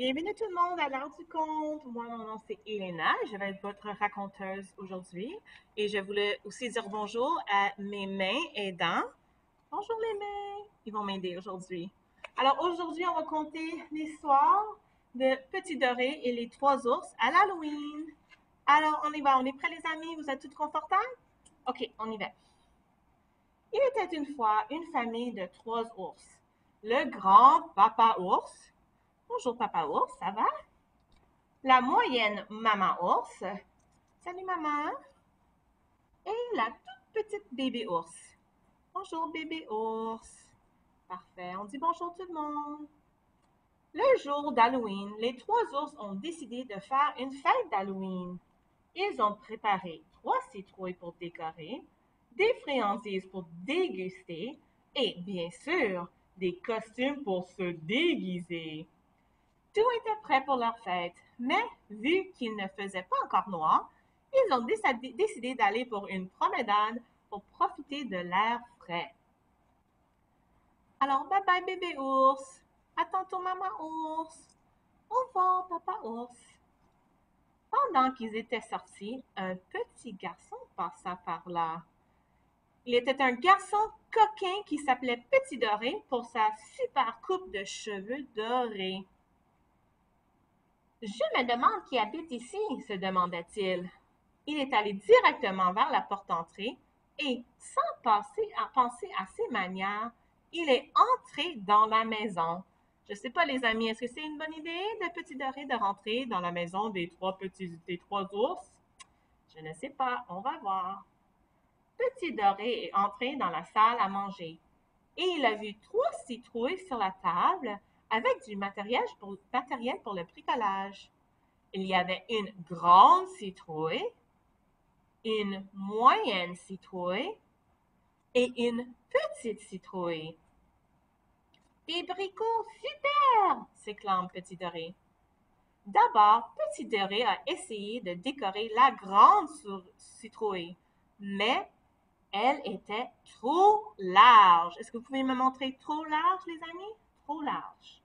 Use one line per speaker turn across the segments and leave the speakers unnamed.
Bienvenue tout le monde à l'heure du conte. Moi, mon nom c'est Elena. Je vais être votre raconteuse aujourd'hui. Et je voulais aussi dire bonjour à mes mains aidants. Bonjour les mains. Ils vont m'aider aujourd'hui. Alors aujourd'hui, on va conter l'histoire de Petit Doré et les trois ours à l'Halloween. Alors, on y va. On est prêts les amis? Vous êtes tous confortables? OK, on y va. Il était une fois une famille de trois ours. Le grand papa ours. Bonjour papa ours, ça va? La moyenne maman ours. Salut maman. Et la toute petite bébé ours. Bonjour bébé ours. Parfait, on dit bonjour tout le monde. Le jour d'Halloween, les trois ours ont décidé de faire une fête d'Halloween. Ils ont préparé trois citrouilles pour décorer, des friandises pour déguster et bien sûr des costumes pour se déguiser. Tout était prêt pour leur fête, mais vu qu'il ne faisait pas encore noir, ils ont décidé d'aller pour une promenade pour profiter de l'air frais. Alors, bye bye bébé ours. À tantôt maman ours. Au revoir papa ours. Pendant qu'ils étaient sortis, un petit garçon passa par là. Il était un garçon coquin qui s'appelait Petit Doré pour sa super coupe de cheveux dorés. Je me demande qui habite ici, se demanda-t-il. Il est allé directement vers la porte d'entrée et, sans penser à ses manières, il est entré dans la maison. Je ne sais pas, les amis, est-ce que c'est une bonne idée de Petit Doré de rentrer dans la maison des trois ours? Je ne sais pas, on va voir. Petit Doré est entré dans la salle à manger et il a vu trois citrouilles sur la table avec du matériel pour le bricolage. Il y avait une grande citrouille, une moyenne citrouille et une petite citrouille. Des bricots super! S'éclame Petit Doré. D'abord, Petit Doré a essayé de décorer la grande citrouille, mais elle était trop large. Est-ce que vous pouvez me montrer trop large, les amis? Trop large.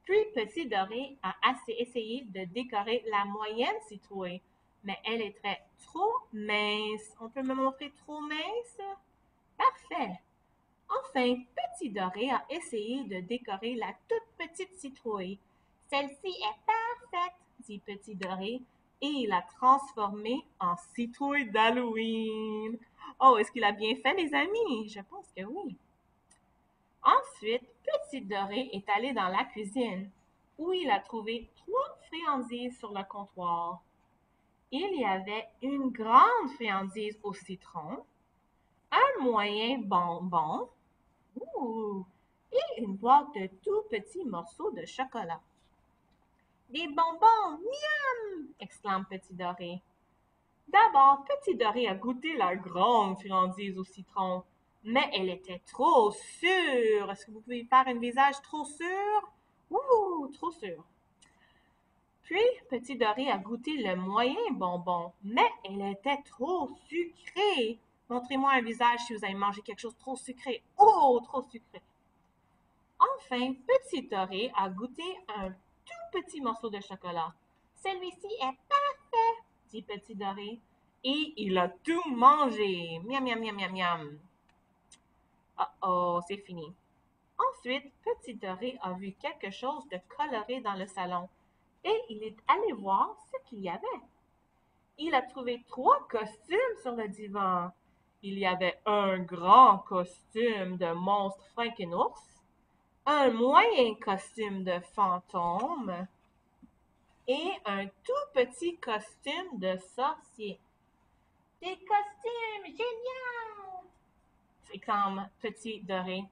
Puis Petit Doré a essayé de décorer la moyenne citrouille, mais elle était trop mince. On peut me montrer trop mince? Parfait. Enfin, Petit Doré a essayé de décorer la toute petite citrouille. Celle-ci est parfaite, dit Petit Doré, et il l'a transformée en citrouille d'Halloween. Oh, est-ce qu'il a bien fait, les amis? Je pense que oui. Ensuite, Petit Doré est allé dans la cuisine, où il a trouvé trois friandises sur le comptoir. Il y avait une grande friandise au citron, un moyen bonbon, et une boîte de tout petits morceaux de chocolat. Des bonbons, miam! Exclame Petit Doré. D'abord, Petit Doré a goûté la grande friandise au citron, mais elle était trop sûre. Est-ce que vous pouvez faire un visage trop sûr? Ouh, trop sûr. Puis, Petit Doré a goûté le moyen bonbon, mais elle était trop sucrée. Montrez-moi un visage si vous avez mangé quelque chose de trop sucré. Oh, trop sucré. Enfin, Petit Doré a goûté un tout petit morceau de chocolat. Celui-ci est parfait, dit Petit Doré. Et il a tout mangé. Miam, miam, miam, miam, miam. Oh oh, c'est fini. Ensuite, Petit Doré a vu quelque chose de coloré dans le salon et il est allé voir ce qu'il y avait. Il a trouvé trois costumes sur le divan. Il y avait un grand costume de monstre Frankenours, un moyen costume de fantôme et un tout petit costume de sorcier. Des costumes géniaux! S'éclame Petit Doré.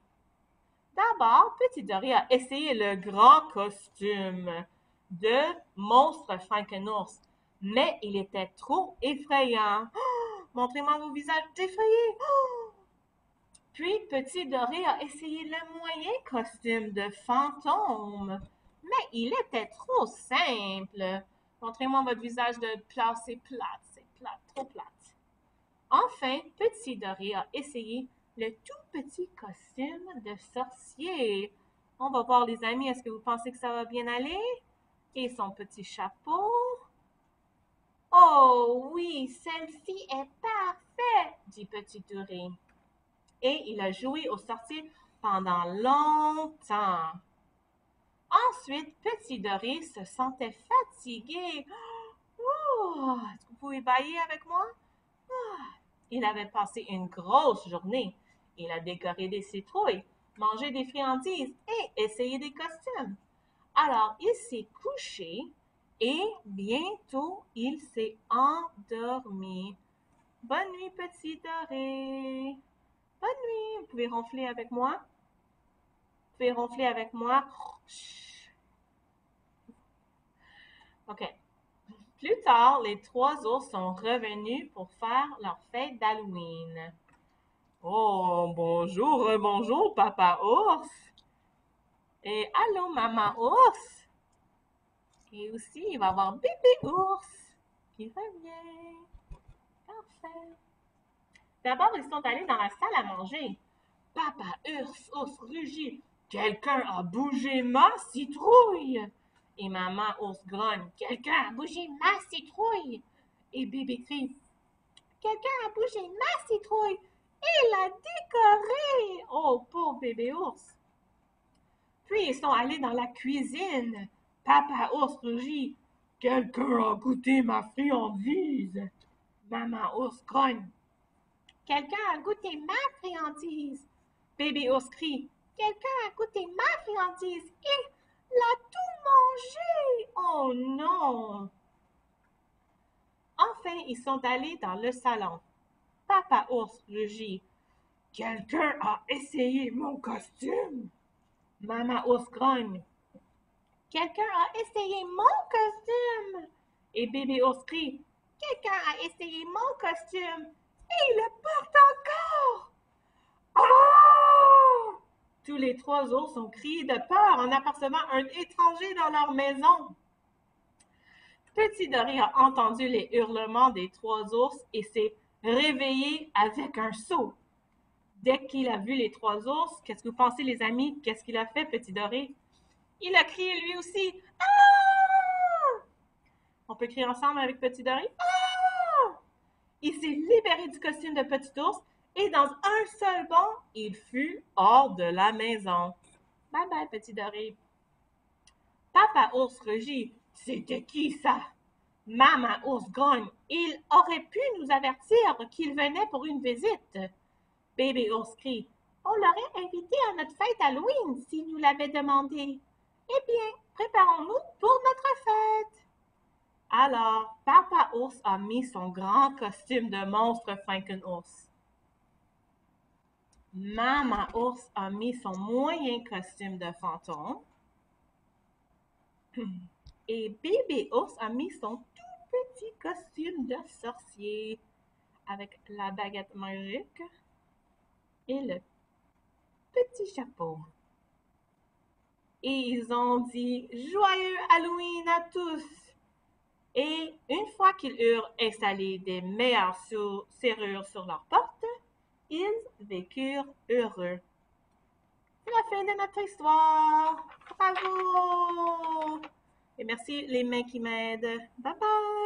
D'abord, Petit Doré a essayé le grand costume de monstre Frankenours, mais il était trop effrayant. Oh, montrez-moi vos visages effrayés. Oh! Puis Petit Doré a essayé le moyen costume de fantôme, mais il était trop simple. Montrez-moi votre visage de plat, c'est plate, trop plate. Enfin, Petit Doré a essayé le tout petit costume de sorcier. On va voir les amis, est-ce que vous pensez que ça va bien aller? Et son petit chapeau. Oh oui, celle-ci est parfaite, dit Petit Ouré. Et il a joué au sorcier pendant longtemps. Ensuite, Petit Doré se sentait fatigué. Oh, est-ce que vous pouvez bailler avec moi? Il avait passé une grosse journée. Il a décoré des citrouilles, mangé des friandises et essayé des costumes. Alors, il s'est couché et bientôt, il s'est endormi. Bonne nuit, Petit Doré. Bonne nuit. Vous pouvez ronfler avec moi? Vous pouvez ronfler avec moi? OK. Plus tard, les trois ours sont revenus pour faire leur fête d'Halloween. Oh, bonjour, bonjour, papa ours. Et allô, maman ours. Et aussi, il va y avoir bébé ours qui revient. Parfait. D'abord, ils sont allés dans la salle à manger. Papa ours rugit. Quelqu'un a bougé ma citrouille. Et maman ours grogne. Quelqu'un a bougé ma citrouille. Et bébé crie. Quelqu'un a bougé ma citrouille. Il l'a décorée. Oh, pauvre bébé ours. Puis ils sont allés dans la cuisine. Papa ours rugit. Quelqu'un a goûté ma friandise. Maman ours grogne. Quelqu'un a goûté ma friandise. Bébé ours crie. Quelqu'un a goûté ma friandise et l'a tout mangé. Oh non! Enfin, ils sont allés dans le salon. Papa ours rugit. Quelqu'un a essayé mon costume. Maman ours grogne. Quelqu'un a essayé mon costume. Et bébé ours crie. Quelqu'un a essayé mon costume et il le porte encore. Oh! Tous les trois ours ont crié de peur en apercevant un étranger dans leur maison. Petit Doré a entendu les hurlements des trois ours et s'est réveillé avec un saut. Dès qu'il a vu les trois ours, qu'est-ce que vous pensez, les amis? Qu'est-ce qu'il a fait, Petit Doré? Il a crié lui aussi. Ah! On peut crier ensemble avec Petit Doré? Ah! Il s'est libéré du costume de Petit ours et dans un seul bond, il fut hors de la maison. Bye bye, Petit Doré. Papa ours rugit. C'était qui ça? Maman ours grogne. Il aurait pu nous avertir qu'il venait pour une visite. Bébé ours crie. On l'aurait invité à notre fête Halloween s'il nous l'avait demandé. Eh bien, préparons-nous pour notre fête. Alors, Papa ours a mis son grand costume de monstre Franken-ours. Maman ours a mis son moyen costume de fantôme. Et bébé ours a mis son tout petit costume de sorcier avec la baguette magique et le petit chapeau. Et ils ont dit joyeux Halloween à tous. Et une fois qu'ils eurent installé des meilleures serrures sur leurs portes, ils vécurent heureux. C'est la fin de notre histoire. Bravo! Et merci les mains qui m'aident. Bye bye!